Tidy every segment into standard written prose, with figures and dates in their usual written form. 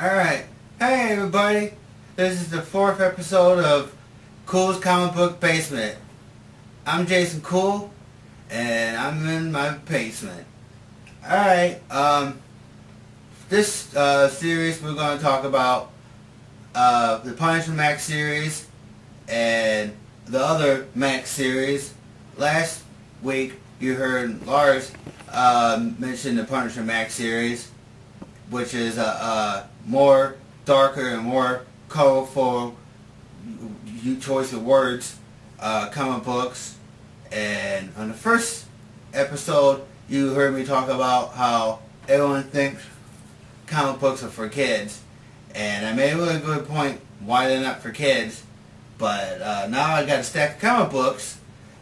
Alright. Hey everybody. This is the 4th episode of Kuhl's Comic Book Basement. I'm Jason Kuhl, and I'm in my basement. Alright, this series we're going to talk about the Punisher Max series and the other Max series. Last week you heard Lars mention the Punisher Max series, which is more darker and more colorful, choice of words, comic books. And on the first episode, you heard me talk about how everyone thinks comic books are for kids, and I made a really good point why they're not for kids. But now I got a stack of comic books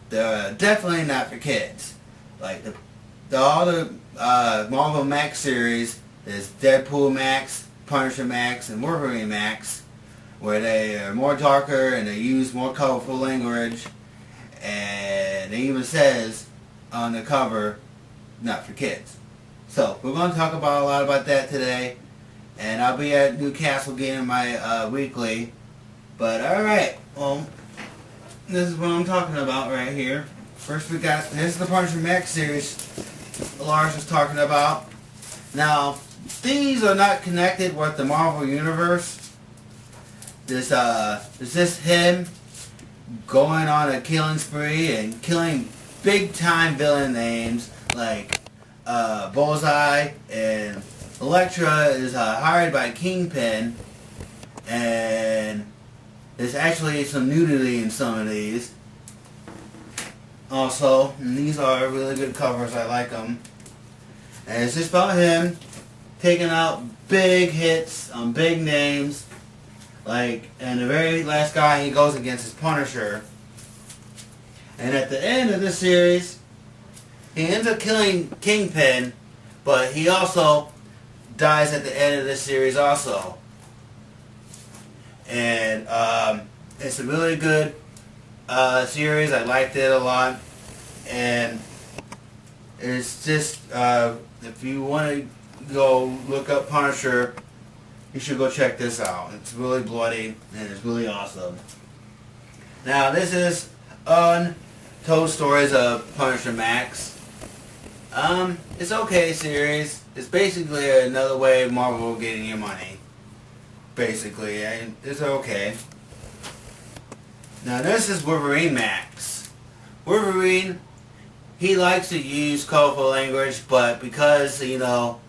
that are definitely not for kids. Like the other Marvel Max series is Deadpool Max, Punisher Max, and Wolverine Max, where they are more darker and they use more colorful language, and it even says on the cover, not for kids. So we're going to talk about a lot about that today, and I'll be at Newcastle getting my weekly. But alright, well, this is what I'm talking about right here. First we got, this is the Punisher Max series Lars was talking about. Now, these are not connected with the Marvel Universe. This is just him going on a killing spree and killing big time villain names like Bullseye, and Elektra is hired by Kingpin, and there's actually some nudity in some of these. Also, and these are really good covers, I like them. And it's just about him taking out big hits on big names. Like, and the very last guy he goes against is Punisher. And at the end of this series, he ends up killing Kingpin, but he also dies at the end of this series also. And it's a really good series. I liked it a lot. And it's just, if you want to go look up Punisher, you should go check this out. It's really bloody and it's really awesome. Now this is Untold Stories of Punisher Max. It's okay series. It's basically another way of Marvel getting your money. Basically, and it's okay. Now this is Wolverine Max. Wolverine, he likes to use colorful language, but because, you know,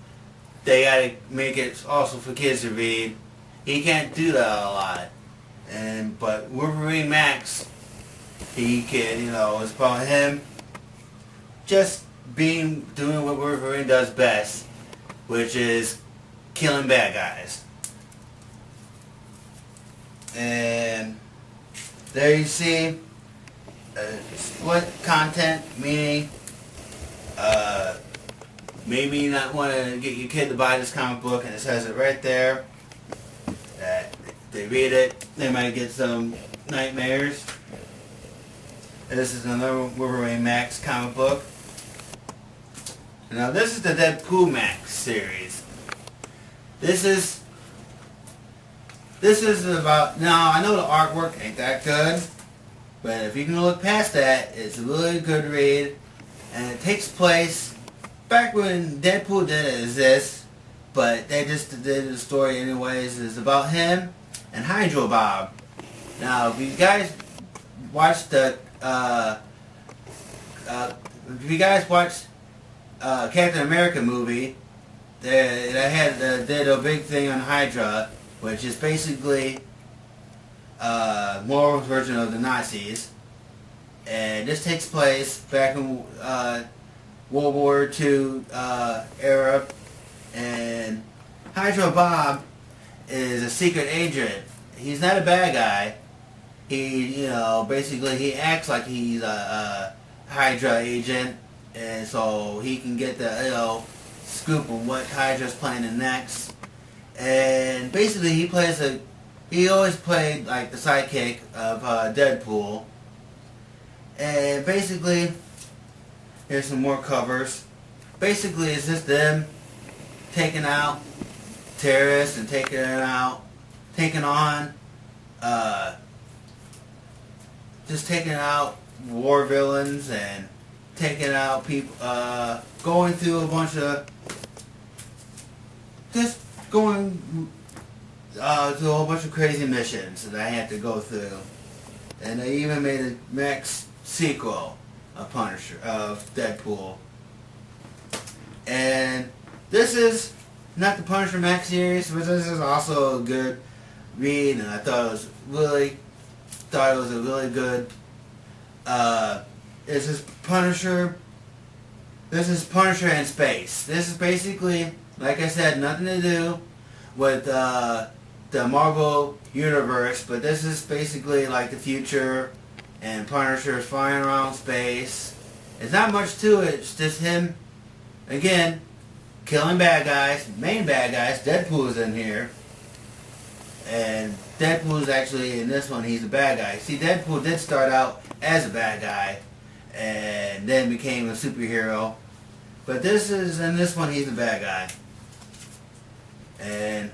they gotta make it also for kids to read, he can't do that a lot. But Wolverine Max, he can, you know, it's about him just doing what Wolverine does best, which is killing bad guys. And there you see split content, meaning maybe you not want to get your kid to buy this comic book, and it says it right there that if they read it, they might get some nightmares. This is another Wolverine Max comic book. Now this is the Deadpool Max series. This is about, now I know the artwork ain't that good, but if you can look past that, it's a really good read, and it takes place back when Deadpool didn't exist, but they just did the story anyways. It's about him and Hydro Bob. Now, if you guys watched Captain America movie, they did a big thing on Hydra, which is basically Marvel's version of the Nazis. And this takes place back in World War II era, and Hydro Bob is a secret agent. He's not a bad guy. He, you know, basically he acts like he's a Hydra agent, and so he can get the, you know, scoop on what Hydra's planning next. And basically he always played like the sidekick of Deadpool. And basically, here's some more covers. Basically, it's just them taking out terrorists and taking on just taking out war villains and taking out people, going through a bunch of, just going through a whole bunch of crazy missions that I had to go through. And they even made a next sequel of Deadpool. And this is not the Punisher Max series, but this is also a good read, and I thought it was a really good. This is Punisher in space. This is basically, like I said, nothing to do with the Marvel universe, but this is basically like the future, and Punisher is flying around space. There's not much to it. It's just him, again, killing bad guys, main bad guys. Deadpool's in here. And Deadpool's actually, in this one, he's a bad guy. See, Deadpool did start out as a bad guy, and then became a superhero. But in this one, he's a bad guy. And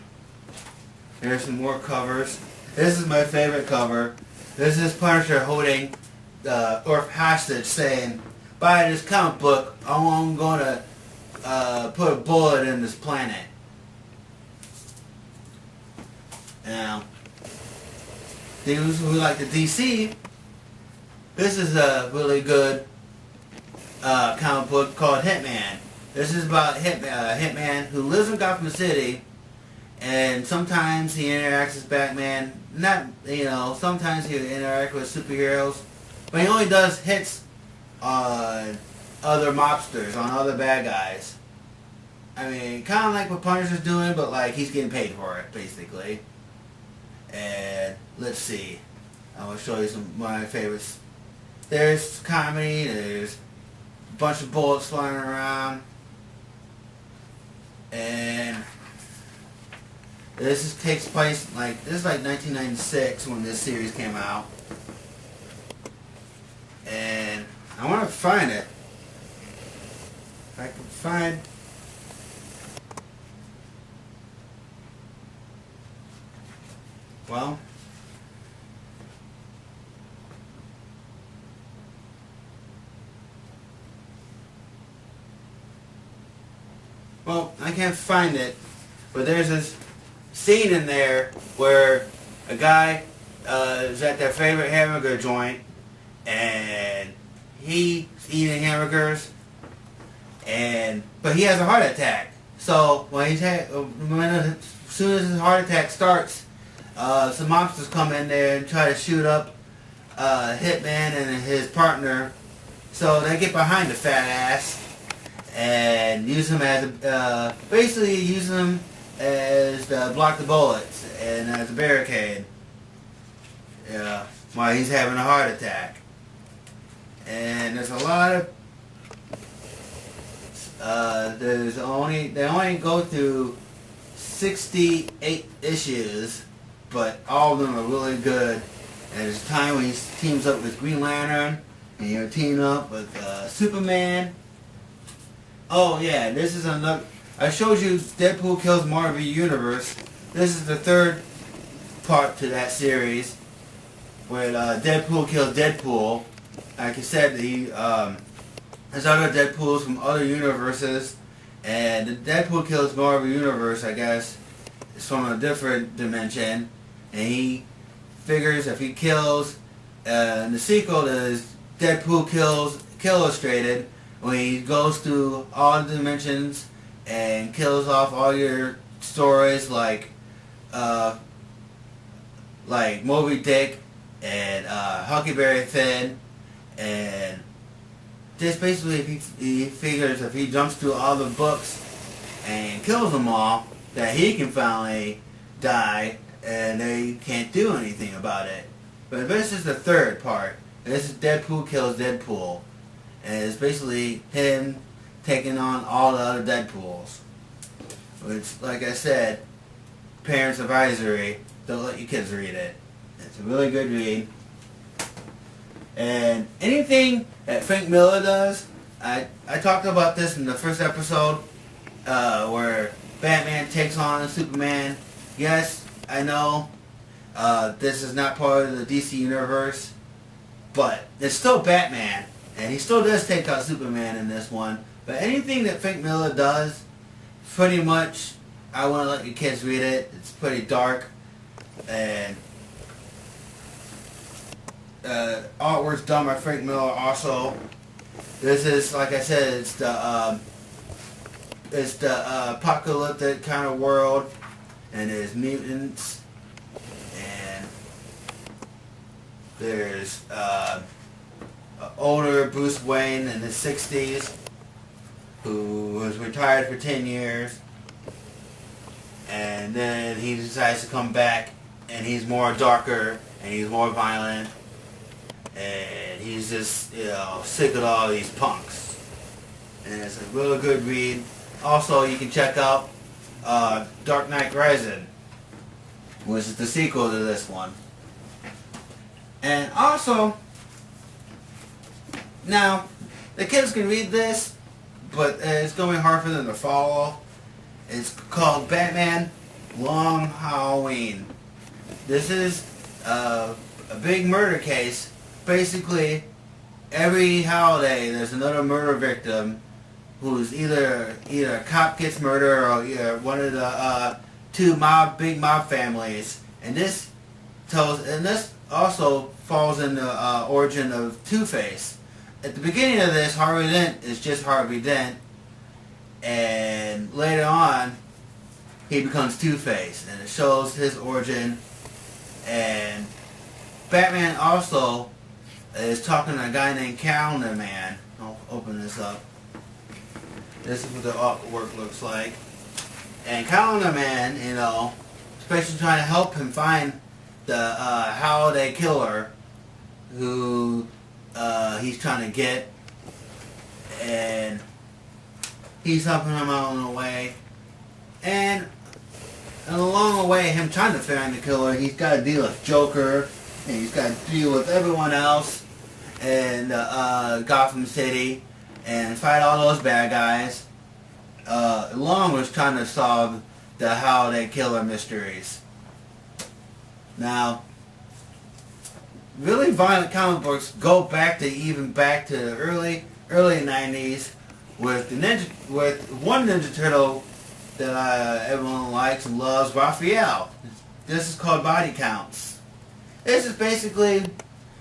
here's some more covers. This is my favorite cover. This is Punisher holding or hostage, saying, "Buy this comic book, I'm going to put a bullet in this planet." Now, those who like the DC, this is a really good comic book called Hitman. This is about Hitman who lives in Gotham City, and sometimes he interacts with Batman. Sometimes he interacts with superheroes, but he only does hits on other mobsters, on other bad guys. I mean, kind of like what Punisher's doing, but like he's getting paid for it, basically. And let's see, I will show you some of my favorites. There's comedy, there's a bunch of bullets flying around, and takes place this is like 1996 when this series came out, and I want to find it. If I can find. Well, I can't find it, but there's this scene in there where a guy is at their favorite hamburger joint, and he's eating hamburgers, but he has a heart attack. So as soon as his heart attack starts, some mobsters come in there and try to shoot up Hitman and his partner. So they get behind the fat ass and use him as to block the bullets and as a barricade. While he's having a heart attack. And there's a lot of they only go through 68 issues, but all of them are really good. And there's a time when he teams up with Green Lantern, and he'll team up with Superman. Oh yeah, this is another. I showed you Deadpool kills Marvel Universe. This is the third part to that series, where Deadpool kills Deadpool. Like I said, there's other Deadpools from other universes, and the Deadpool kills Marvel Universe, I guess, is from a different dimension, and he figures if he kills, in the sequel is Deadpool kills Illustrated, when he goes through all the dimensions and kills off all your stories like Moby Dick and Huckleberry Finn, and just basically he figures if he jumps through all the books and kills them all, that he can finally die and they can't do anything about it. But this is the third part. This is Deadpool kills Deadpool, and it's basically him taking on all the other Deadpools. Which, like I said, parents advisory, don't let your kids read it. It's a really good read. And anything that Frank Miller does, I talked about this in the first episode, where Batman takes on Superman. Yes, I know this is not part of the DC universe, but it's still Batman, and he still does take out Superman in this one. But anything that Frank Miller does, pretty much, I want to let you kids read it. It's pretty dark, and artwork's done by Frank Miller also. This is, like I said, it's the apocalyptic kind of world, and there's mutants, and there's an older Bruce Wayne in his 60s who was retired for 10 years, and then he decides to come back, and he's more darker, and he's more violent, and he's just, sick of all these punks. And it's a really good read. Also, you can check out Dark Knight Rising, which is the sequel to this one. And also, now, the kids can read this, but it's going to be hard for them to follow. It's called Batman Long Halloween. This is a big murder case. Basically, every holiday there's another murder victim who's either a cop gets murdered or either one of the two big mob families. And this also falls in the origin of Two-Face. At the beginning of this, Harvey Dent is just Harvey Dent, and later on he becomes Two-Face, and it shows his origin. And Batman also is talking to a guy named Calendar Man. I'll open this up. This is what the artwork looks like. And Calendar Man, especially trying to help him find the holiday killer who he's trying to get. And he's helping him out on the way. And along the way, him trying to find the killer, he's got to deal with Joker, and he's got to deal with everyone else in Gotham City, and fight all those bad guys, along with trying to solve the holiday killer mysteries. Now, really violent comic books go back to the early 90s with one Ninja Turtle that everyone likes and loves, Raphael. This is called Body Counts. This is basically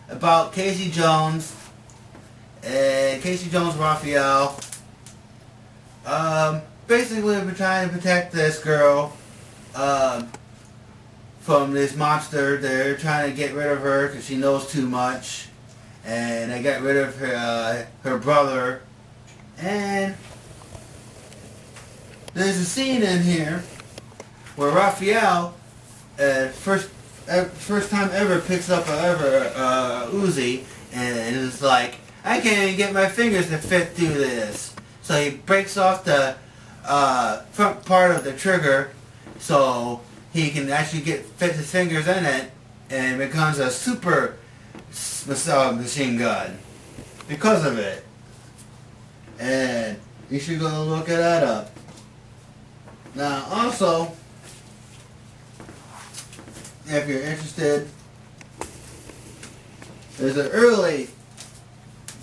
about Casey Jones and Raphael. Basically, we're trying to protect this girl from this monster. They're trying to get rid of her because she knows too much, and they got rid of her brother. And there's a scene in here where Raphael, first time ever, picks up a Uzi, and is like, I can't even get my fingers to fit through this. So he breaks off the front part of the trigger so he can actually fit his fingers in it, and it becomes a super machine gun because of it. And you should go look that up. Now, also, if you're interested, there's an early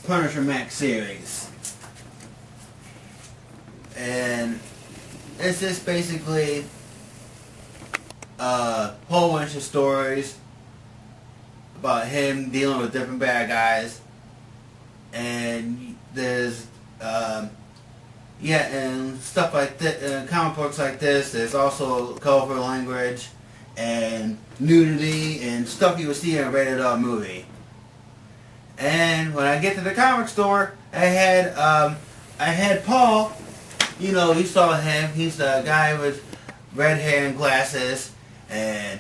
Punisher Max series. And it's just basically a whole bunch of stories about him dealing with different bad guys. And there's and stuff like that, comic books like this. There's also colorful language and nudity and stuff you would see in a rated R movie. And when I get to the comic store, I had Paul. You saw him. He's the guy with red hair and glasses. And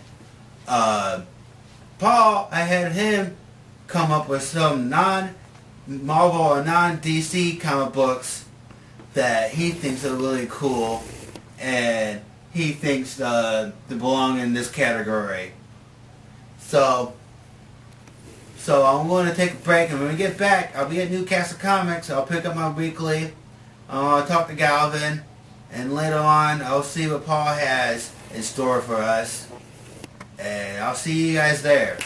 Paul, I had him come up with some non-Marvel or non-DC comic books that he thinks are really cool, and he thinks they belong in this category. So I'm going to take a break, and when we get back, I'll be at Newcastle Comics. I'll pick up my weekly. I'll talk to Galvin, And later on, I'll see what Paul has in store for us. And I'll see you guys there.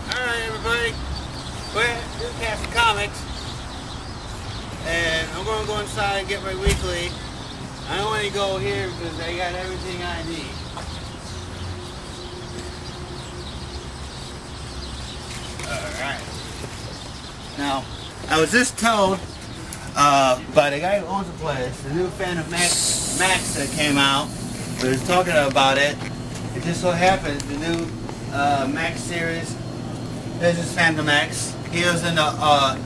Alright everybody, we're at Newcastle Comics. And I'm going to go inside and get my weekly. I don't want to go here because they got everything I need. Alright. Now, I was just told by the guy who owns the place, the new Phantom Max that came out, we was talking about it. It just so happens the new Max series, this is Phantom Max. He was in the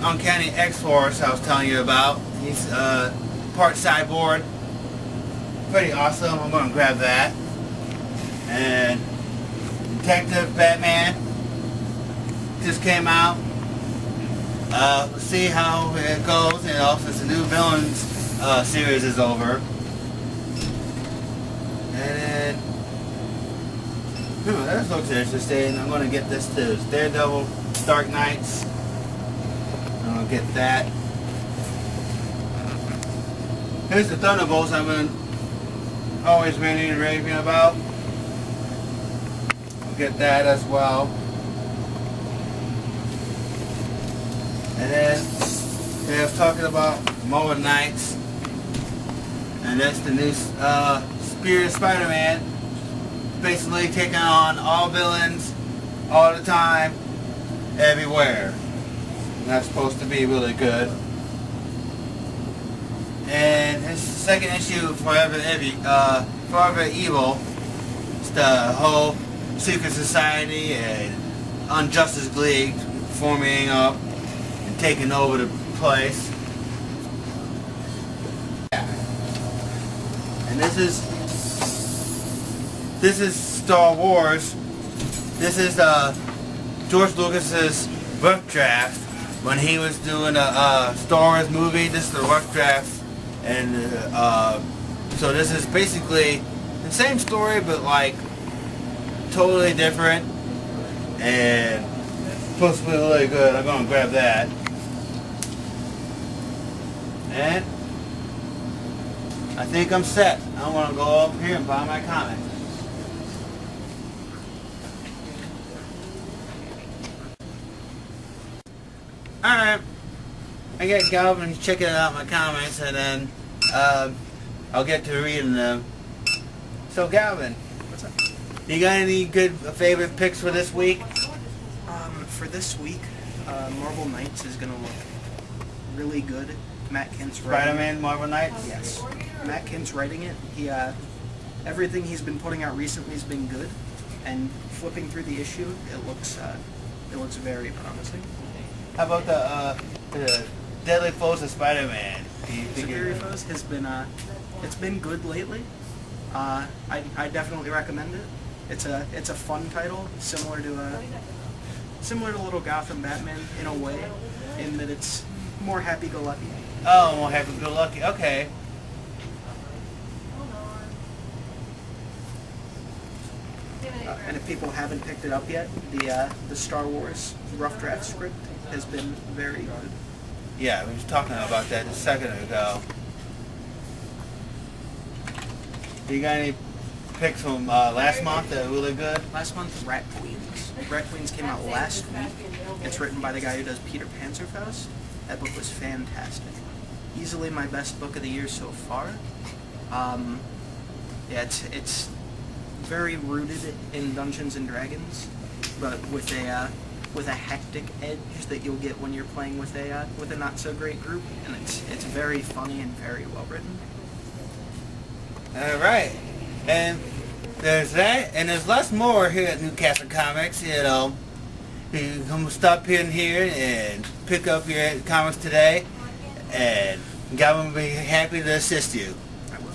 Uncanny X-Force I was telling you about. He's part cyborg. Pretty awesome. I'm going to grab that. And Detective Batman just came out. We'll see how it goes, you know, since the new Villains series is over. And then, this looks interesting. I'm going to get this too. It's Daredevil Dark Knights. I'm going to get that. Here's the Thunderbolts I've been always ranting and raving about. I'll get that as well. And then I was talking about Mower Knights. And that's the new Spirit of Spider-Man. Basically taking on all villains, all the time, everywhere. And that's supposed to be really good. And it's the second issue of Forever Evil. It's the whole secret society and Unjustice League forming up and taking over the place. And this is Star Wars. This is George Lucas's rough draft when he was doing a Star Wars movie. This is the rough draft. And so this is basically the same story, but like totally different, and supposed to be really good. I'm gonna grab that. And I think I'm set. I'm gonna go up here and buy my comic. Alright. I got Galvin checking out my comments, and then I'll get to reading them. So Galvin, what's up? You got any good favorite picks for this week? For this week, Marvel Knights is gonna look really good. Matt Kent's writing Spider-Man, Marvel Knights. Yes, Matt Kent's writing it. He everything he's been putting out recently has been good, and flipping through the issue, it looks very promising. How about the Deadly Foes of Spider-Man? Deadly Foes has been it's been good lately. I definitely recommend it. It's a fun title, similar to Little Gotham Batman in a way, in that it's more happy-go-lucky. Oh, more happy-go-lucky. Okay. And if people haven't picked it up yet, the Star Wars rough draft script has been very good. Yeah, we were talking about that a second ago. You got any picks from last month that are really good? Last month, Rat Queens. Rat Queens came out last week. It's written by the guy who does Peter Panzerfaust. That book was fantastic. Easily my best book of the year so far. Yeah, it's very rooted in Dungeons and Dragons, but with a hectic edge that you'll get when you're playing with a not so great group, and it's very funny and very well written. All right, and there's that, and there's lots more here at Newcastle Comics. You know, you can come stop in here and pick up your comics today, and Gavin will be happy to assist you. I will.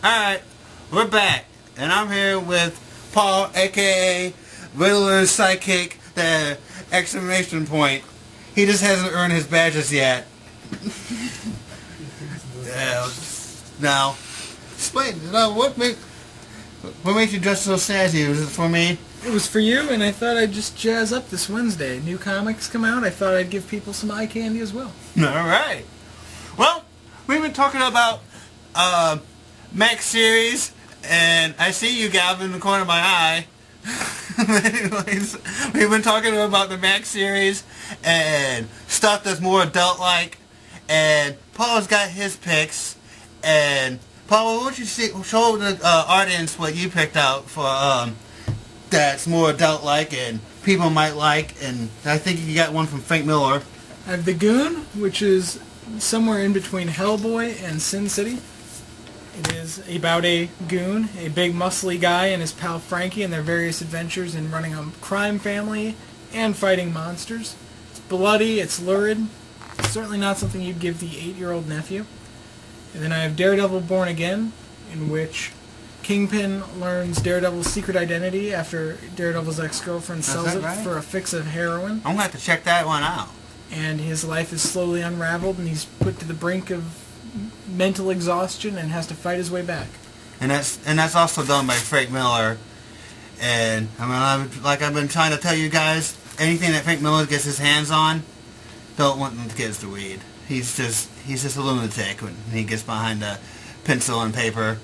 All right, we're back, and I'm here with Paul, aka Riddler's sidekick, the exclamation point. He just hasn't earned his badges yet. Now, explain. What makes you dress so sassy? Was it for me? it was for you, and I thought I'd just jazz up this Wednesday. New comics come out. I thought I'd give people some eye candy as well. All right. Well, we've been talking about Max series, and I see you, Galvin, in the corner of my eye. Anyways, we've been talking about the Max series and stuff that's more adult-like, and Paul's got his picks. And Paul, why don't you show the audience what you picked out for that's more adult-like and people might like, and I think you got one from Frank Miller. I have The Goon, which is somewhere in between Hellboy and Sin City. It is about a goon, a big muscly guy, and his pal Frankie and their various adventures in running a crime family and fighting monsters. It's bloody, it's lurid. It's certainly not something you'd give the 8-year-old nephew. And then I have Daredevil Born Again, in which Kingpin learns Daredevil's secret identity after Daredevil's ex-girlfriend sells it for a fix of heroin. I'm going to have to check that one out. And his life is slowly unraveled, and he's put to the brink of mental exhaustion and has to fight his way back. And that's also done by Frank Miller. And I mean, like I've been trying to tell you guys, anything that Frank Miller gets his hands on, don't want the kids to read. He's just a lunatic when he gets behind a pencil and paper.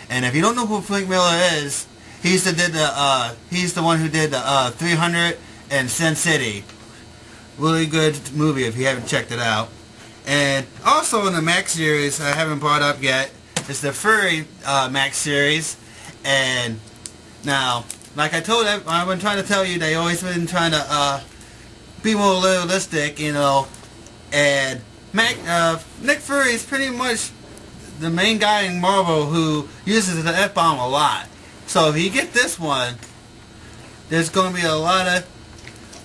And if you don't know who Frank Miller is, he's the one who did the 300 and Sin City. Really good movie if you haven't checked it out. And also in the Max series, I haven't brought up yet, is the Furry Max series. And now, like I've been trying to tell you, they always been trying to be more realistic, you know. And Nick Fury is pretty much the main guy in Marvel who uses the F-bomb a lot. So if you get this one, there's going to be a lot of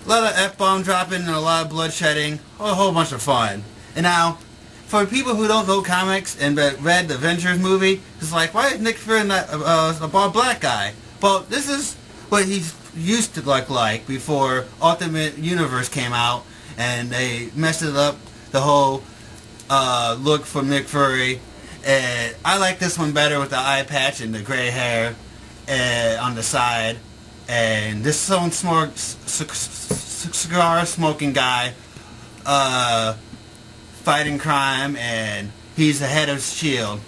F-bomb dropping and a lot of blood shedding, a whole bunch of fun. And now, for people who don't know comics and read the Avengers movie, it's like, why is Nick Fury not a bald black guy? Well, this is what he used to look like before Ultimate Universe came out, and they messed it up, the whole look for Nick Fury. And I like this one better with the eye patch and the gray hair on the side. And this is some cigar smoking guy fighting crime, and he's the head of S.H.I.E.L.D.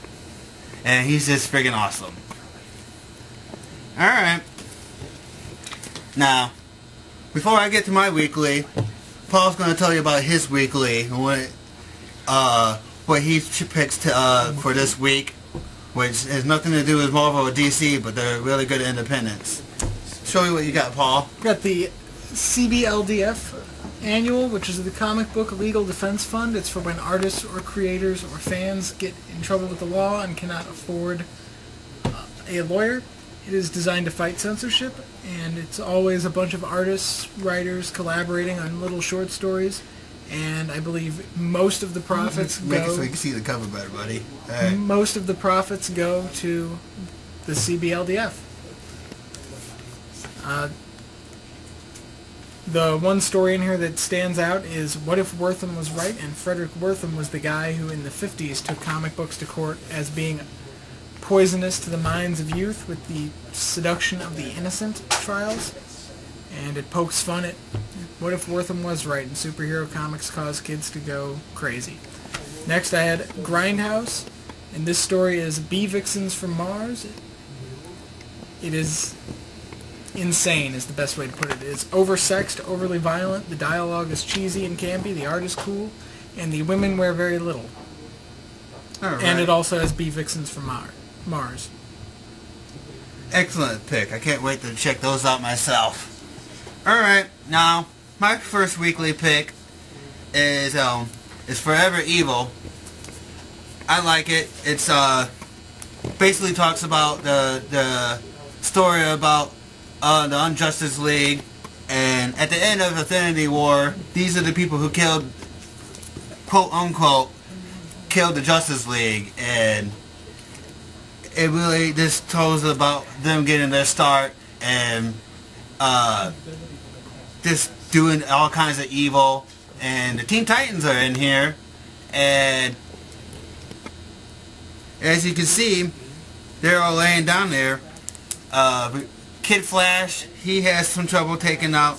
And he's just friggin' awesome. Alright. Now, before I get to my weekly, Paul's going to tell you about his weekly and what he picks for this week, which has nothing to do with Marvel or DC, but they're really good independents. Show me what you got, Paul. Got the CBLDF annual, which is the Comic Book Legal Defense Fund. It's for when artists or creators or fans get in trouble with the law and cannot afford a lawyer. It is designed to fight censorship, and it's always a bunch of artists, writers collaborating on little short stories. And I believe most of the profits Make it so you can see the cover better, buddy. Right. Most of the profits go to the CBLDF. The one story in here that stands out is What If Wortham Was Right? And Frederick Wortham was the guy who in the 50s took comic books to court as being poisonous to the minds of youth with the Seduction of the Innocent trials. And it pokes fun at what if Wortham was right and superhero comics cause kids to go crazy. Next I had Grindhouse, and this story is Bee Vixens from Mars. It is insane is the best way to put it. It's oversexed, overly violent, the dialogue is cheesy and campy, the art is cool, and the women wear very little. Right. And it also has Bee Vixens from Mars. Excellent pick. I can't wait to check those out myself. Alright, now, my first weekly pick is Forever Evil. I like it. It's basically talks about the story about the Injustice League, and at the end of Infinity War, these are the people who killed, quote unquote, killed the Justice League, and it really just tells about them getting their start and just doing all kinds of evil. And the Teen Titans are in here, and as you can see, they're all laying down there Kid Flash, he has some trouble taking out,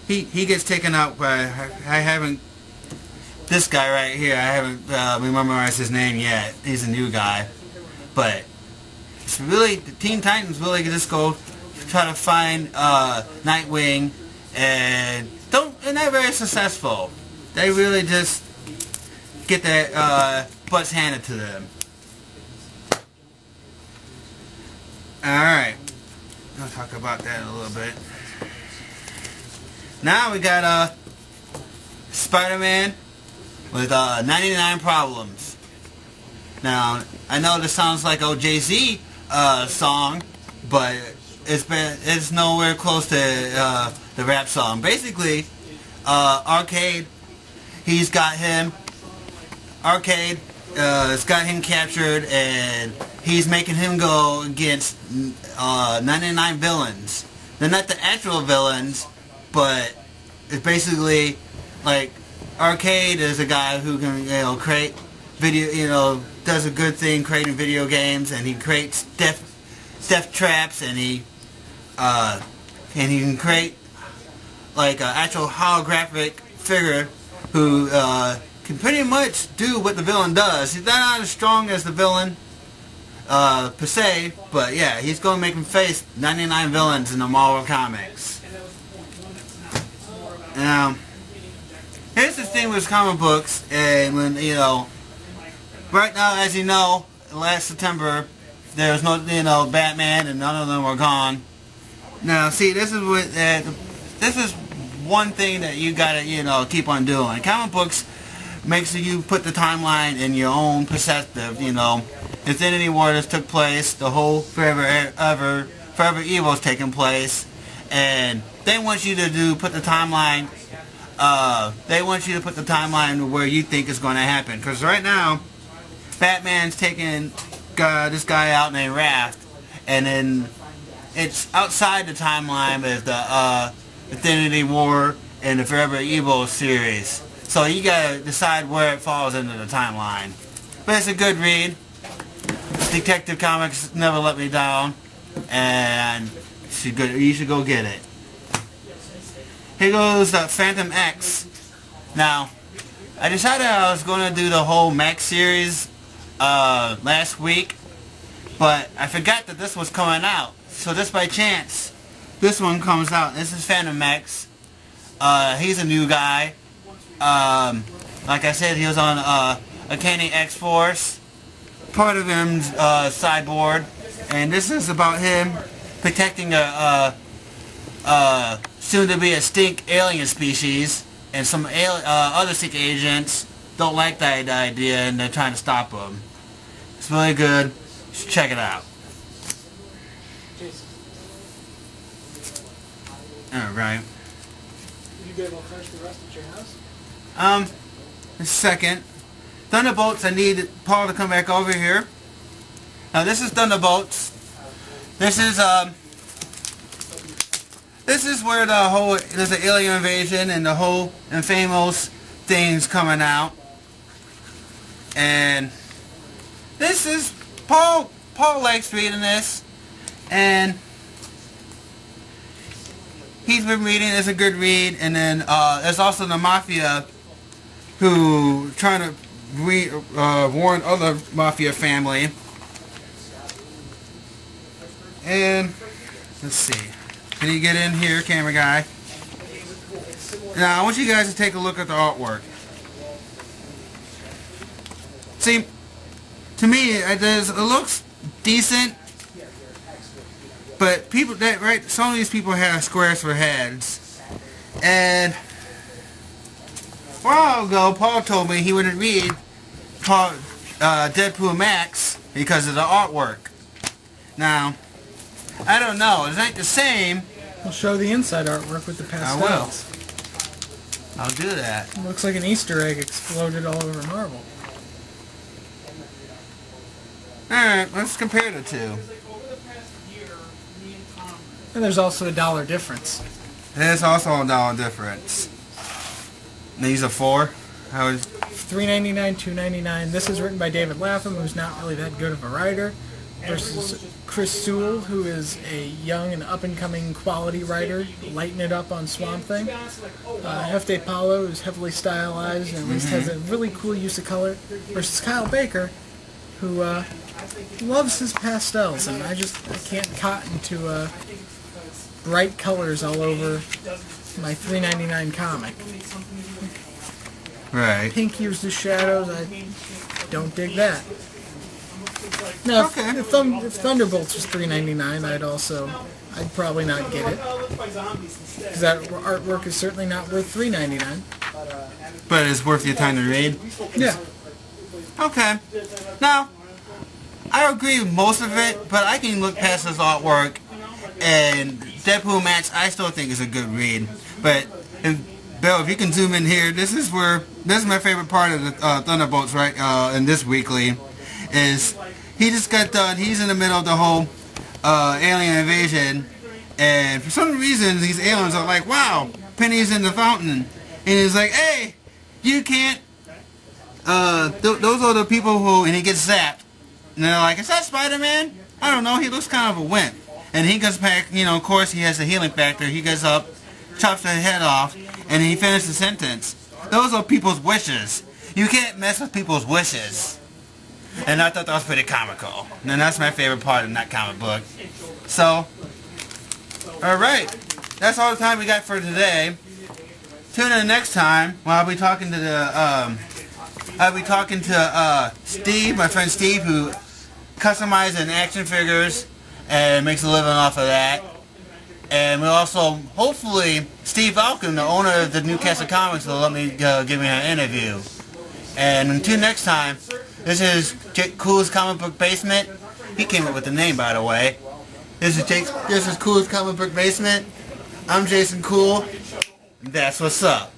he gets taken out by, I haven't, this guy right here, I haven't memorized his name yet. He's a new guy. But it's really, the Teen Titans really just go try to find Nightwing, and they're not very successful. They really just get their butts handed to them. Alright, I'll talk about that a little bit. Now we got Spider-Man with 99 Problems. Now, I know this sounds like a Jay-Z song, but it's nowhere close to the rap song. Basically, Arcade, he's got him. Arcade has got him captured, and he's making him go against 99 villains. They're not the actual villains, but it's basically like Arcade is a guy who can, create video, does a good thing creating video games, and he creates death traps, and he can create like an actual holographic figure who can pretty much do what the villain does. He's not as strong as the villain per se, but yeah, he's going to make him face 99 villains in the Marvel Comics. Now, here's the thing with comic books, and when, right now, as you know, last September, there was no, Batman, and none of them were gone. Now, see, this is what, this is one thing that you gotta, keep on doing. Comic books makes you put the timeline in your own perspective, Infinity War just took place, the whole Forever Evil is taking place, and they want you to put the timeline, they want you to put the timeline where you think it's going to happen. Because right now, Batman's taking this guy out named Raft, and then it's outside the timeline of the Infinity War and the Forever Evil series. So you gotta decide where it falls into the timeline. But it's a good read. Detective Comics never let me down, and you should go get it. Here goes the Phantom X. Now, I decided I was going to do the whole Max series last week, but I forgot that this was coming out. So just by chance, this one comes out. This is Phantom X. He's a new guy. Like I said, he was on Uncanny X-Force. Part of him's Cyborg, and this is about him protecting a soon-to-be extinct alien species, and some other secret agents don't like that idea, and they're trying to stop him. It's really good. Just check it out. Alright. You be able to finish the rest at your house? A second. Thunderbolts, I need Paul to come back over here. Now this is Thunderbolts. This is where there's an alien invasion and the whole infamous thing's coming out. And this is, Paul likes reading this, and he's been reading, it's a good read. And then there's also the Mafia, who trying to warn other Mafia family. And let's see, can you get in here, camera guy? Now I want you guys to take a look at the artwork. See, to me it looks decent, but some of these people have squares for heads. And a while ago, Paul told me he wouldn't read Deadpool Max because of the artwork. Now, I don't know. It ain't the same. I'll show the inside artwork with the pastels. I will. I'll do that. It looks like an Easter egg exploded all over Marvel. Alright, let's compare the two. And there's also a $1 difference. There's also a $1 difference. These are $4. How is $3.99, $2.99. This is written by David Lapham, who's not really that good of a writer. versus Chris Sewell, who is a young and up-and-coming quality writer, lighting it up on Swamp Thing. Hefty Paulo is heavily stylized and at least has a really cool use of color, versus Kyle Baker, who loves his pastels, and I can't cotton to bright colors all over my $3.99 comic. Right. Pink use the shadows, I don't dig that. Now, Okay. if Thunderbolts was $3.99, I'd probably not get it, because that artwork is certainly not worth $3.99. But it's worth your time to read? Yeah. Okay. Now, I agree with most of it, but I can look past this artwork, and Deadpool Match I still think is a good read. But, Bill, if you can zoom in here, this is my favorite part of the Thunderbolts, right, in this weekly, is he just got done, he's in the middle of the whole alien invasion, and for some reason these aliens are like, wow, Penny's in the fountain, and he's like, hey, you can't, those are the people who, and he gets zapped, and they're like, is that Spider-Man? I don't know, he looks kind of a wimp. And he goes back, of course he has a healing factor, he goes up, chops their head off, and he finishes the sentence. Those are people's wishes. You can't mess with people's wishes. And I thought that was pretty comical. And that's my favorite part of that comic book. So, alright. That's all the time we got for today. Tune in next time when I'll be talking to Steve, my friend Steve, who customizes action figures and makes a living off of that. And we'll also, hopefully, Steve Falcon, the owner of the Newcastle Comics, will let me give me an interview. And until next time, this is Kuhl's Comic Book Basement. He came up with the name, by the way. This is Kuhl's Comic Book Basement. I'm Jason Kuhl. That's what's up.